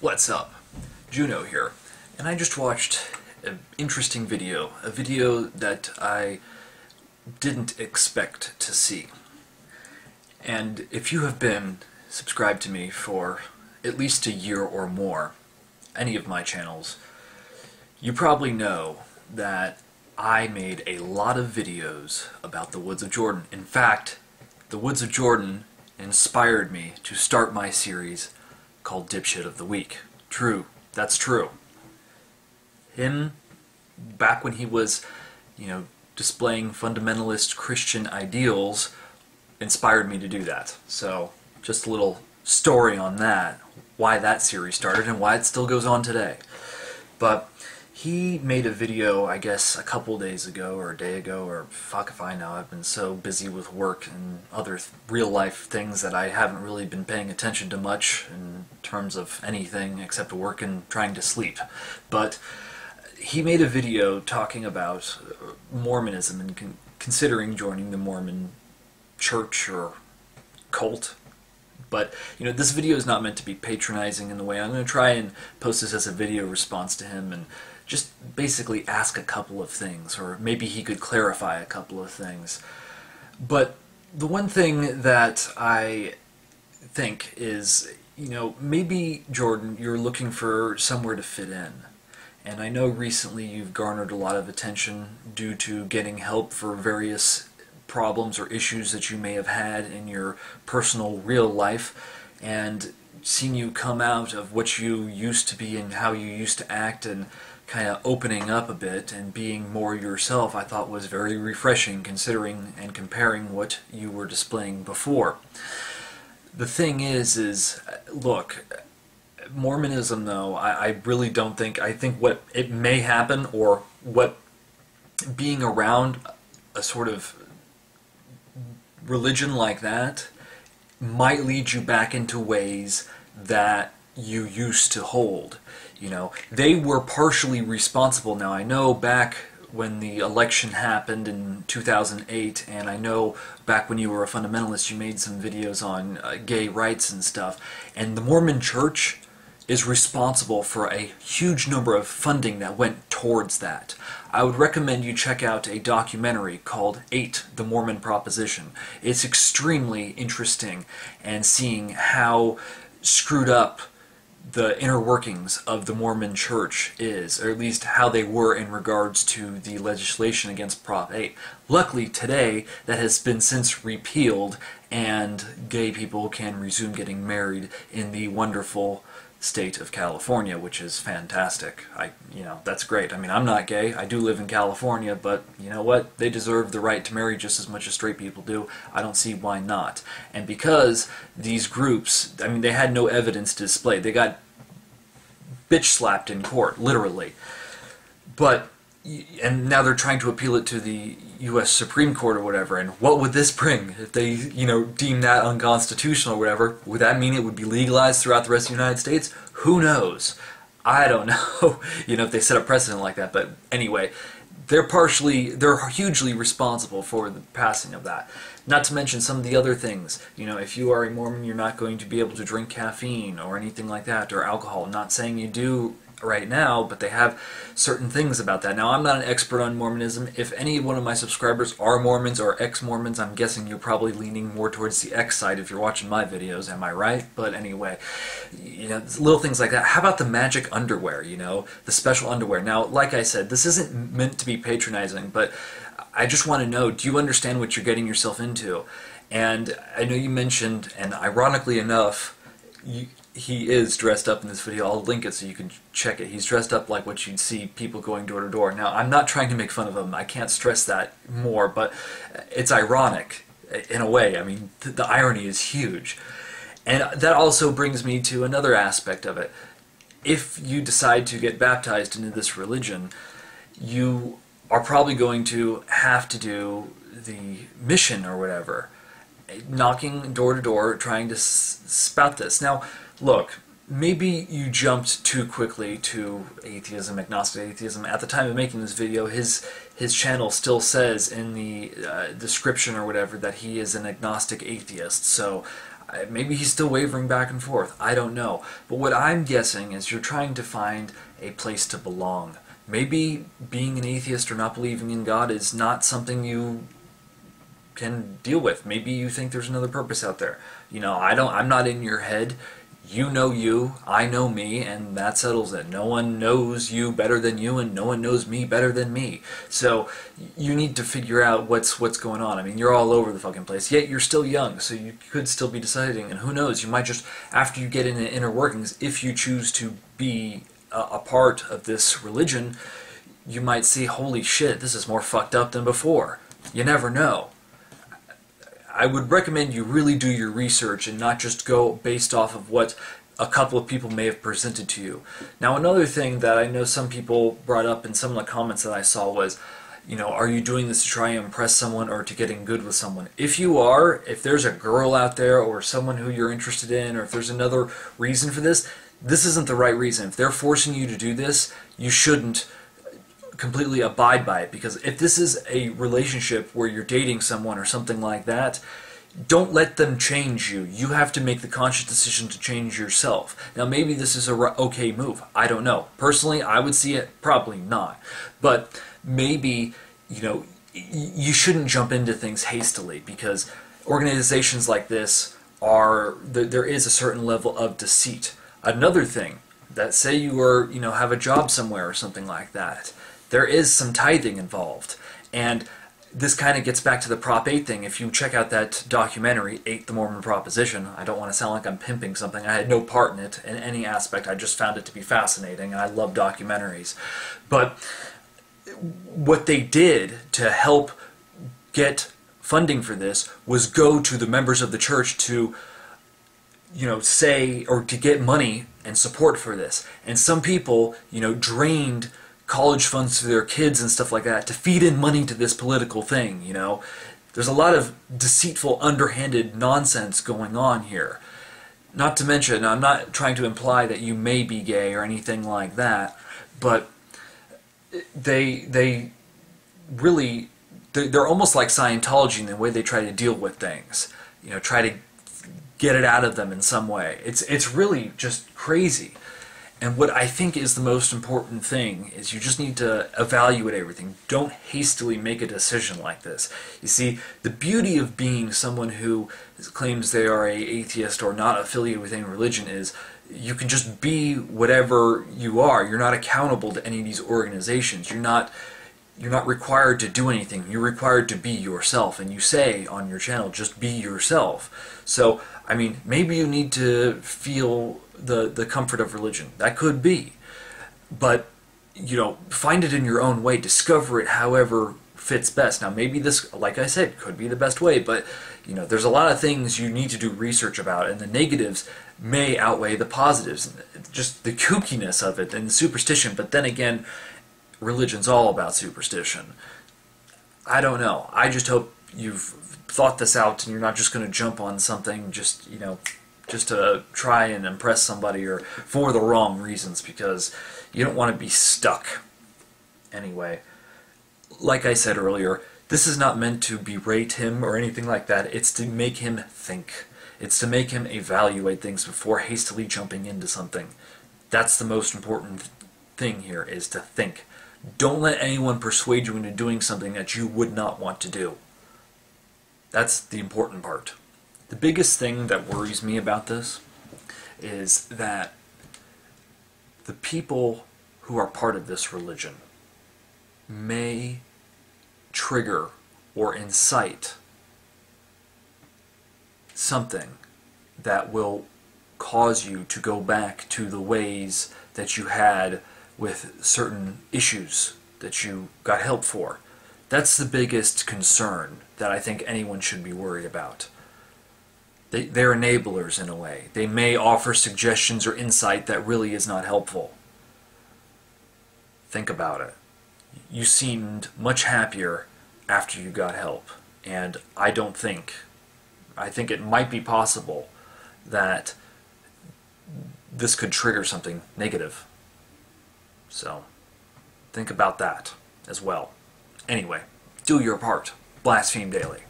What's up? Juno here, and I just watched an interesting video, a video that I didn't expect to see. And if you have been subscribed to me for at least a year or more, any of my channels, you probably know that I made a lot of videos about the Woods of Jordan. In fact, the Woods of Jordan inspired me to start my series called Dipshit of the Week. True, that's true. Him, back when he was, displaying fundamentalist Christian ideals, inspired me to do that. So, just a little story on that, why that series started and why it still goes on today. But he made a video, I guess, a couple days ago, or a day ago, or fuck if I know. I've been so busy with work and other real-life things that I haven't really been paying attention to much in terms of anything except work and trying to sleep. But he made a video talking about Mormonism and considering joining the Mormon church or cult. But, this video is not meant to be patronizing in the way. I'm going to try and post this as a video response to him and just basically ask a couple of things, or maybe he could clarify a couple of things. But the one thing that I think is, maybe, Jordan, you're looking for somewhere to fit in. And I know recently you've garnered a lot of attention due to getting help for various problems or issues that you may have had in your personal real life, and seeing you come out of what you used to be and how you used to act and kind of opening up a bit and being more yourself, I thought was very refreshing, considering and comparing what you were displaying before. The thing is look, Mormonism, though, I really don't think, I think what it may happen, or what being around a sort of religion like that might lead you back into ways that you used to hold. They were partially responsible. Now, I know back when the election happened in 2008, and I know back when you were a fundamentalist, you made some videos on gay rights and stuff, and the Mormon Church is responsible for a huge number of funding that went towards that. I would recommend you check out a documentary called 8, The Mormon Proposition. It's extremely interesting, and seeing how screwed up the inner workings of the Mormon Church is, or at least how they were in regards to the legislation against Prop 8. Luckily today that has been since repealed, and gay people can resume getting married in the wonderful state of California, which is fantastic. That's great. I mean, I'm not gay. I do live in California, but you know what? They deserve the right to marry just as much as straight people do. I don't see why not. And because these groups, I mean, they had no evidence to display. They got bitch slapped in court, literally. And now they're trying to appeal it to the U.S. Supreme Court or whatever, and what would this bring if they, deem that unconstitutional or whatever? Would that mean it would be legalized throughout the rest of the United States? Who knows? I don't know, if they set a precedent like that, but anyway, they're hugely responsible for the passing of that. Not to mention some of the other things. If you are a Mormon, you're not going to be able to drink caffeine or anything like that, or alcohol. I'm not saying you do right now, but they have certain things about that. Now, I'm not an expert on Mormonism. If any one of my subscribers are Mormons or ex-Mormons, I'm guessing you're probably leaning more towards the X side if you're watching my videos, am I right? But anyway, little things like that. How about the magic underwear, the special underwear? Now, like I said, this isn't meant to be patronizing, but I just want to know, do you understand what you're getting yourself into? And I know you mentioned, and ironically enough, he is dressed up in this video. I'll link it so you can check it. He's dressed up like what you'd see people going door to door. Now, I'm not trying to make fun of him. I can't stress that more, but it's ironic in a way. I mean, the irony is huge. And that also brings me to another aspect of it. If you decide to get baptized into this religion, you are probably going to have to do the mission or whatever, knocking door to door, trying to spout this. Now, look, maybe you jumped too quickly to atheism, agnostic atheism. At the time of making this video, his channel still says in the description or whatever that he is an agnostic atheist. So Maybe he's still wavering back and forth. I don't know. But what I'm guessing is you're trying to find a place to belong. Maybe being an atheist or not believing in God is not something you can deal with. Maybe you think there's another purpose out there. I'm not in your head. You know you, I know me, and that settles it. No one knows you better than you, and no one knows me better than me. So you need to figure out what's going on. I mean, you're all over the fucking place, yet you're still young, so you could still be deciding, and who knows, you might just, after you get into inner workings, if you choose to be a part of this religion, you might see, holy shit, this is more fucked up than before. You never know. I would recommend you really do your research and not just go based off of what a couple of people may have presented to you. Now, another thing that I know some people brought up in some of the comments that I saw was, are you doing this to try and impress someone or to get in good with someone? If you are, if there's a girl out there or someone who you're interested in, or if there's another reason for this, this isn't the right reason. If they're forcing you to do this, you shouldn't completely abide by it, because if this is a relationship where you're dating someone or something like that, don't let them change you. You have to make the conscious decision to change yourself. Now, maybe this is a okay move. I don't know. Personally, I would see it probably not. But maybe, you shouldn't jump into things hastily, because organizations like this there is a certain level of deceit. Another thing, that say you are, have a job somewhere or something like that, there is some tithing involved. And this kind of gets back to the Prop 8 thing. If you check out that documentary, 8 The Mormon Proposition, I don't want to sound like I'm pimping something. I had no part in it in any aspect. I just found it to be fascinating, and I love documentaries. But what they did to help get funding for this was go to the members of the church to say, or to get money and support for this. And some people, drained college funds to their kids and stuff like that to feed in money to this political thing, There's a lot of deceitful, underhanded nonsense going on here. Not to mention, I'm not trying to imply that you may be gay or anything like that, but they're almost like Scientology in the way they try to deal with things. Try to get it out of them in some way. It's really just crazy. And what I think is the most important thing is you just need to evaluate everything. Don't hastily make a decision like this. You see, the beauty of being someone who claims they are an atheist or not affiliated with any religion is you can just be whatever you are. You're not accountable to any of these organizations. You're not required to do anything. You're required to be yourself. And you say on your channel, just be yourself. So, I mean, maybe you need to feel the comfort of religion. That could be. But, find it in your own way. Discover it however fits best. Now, maybe this, like I said, could be the best way, but, there's a lot of things you need to do research about, and the negatives may outweigh the positives. Just the kookiness of it and the superstition, but then again, religion's all about superstition. I don't know. I just hope you've thought this out and you're not just going to jump on something just to try and impress somebody or for the wrong reasons, because you don't want to be stuck. Anyway, like I said earlier, this is not meant to berate him or anything like that. It's to make him think. It's to make him evaluate things before hastily jumping into something. That's the most important thing here, is to think. Don't let anyone persuade you into doing something that you would not want to do. That's the important part. The biggest thing that worries me about this is that the people who are part of this religion may trigger or incite something that will cause you to go back to the ways that you had with certain issues that you got help for. That's the biggest concern that I think anyone should be worried about. They're enablers in a way. They may offer suggestions or insight that really is not helpful. Think about it. You seemed much happier after you got help, and I think it might be possible that this could trigger something negative. So, think about that as well. Anyway, do your part. Blaspheme daily.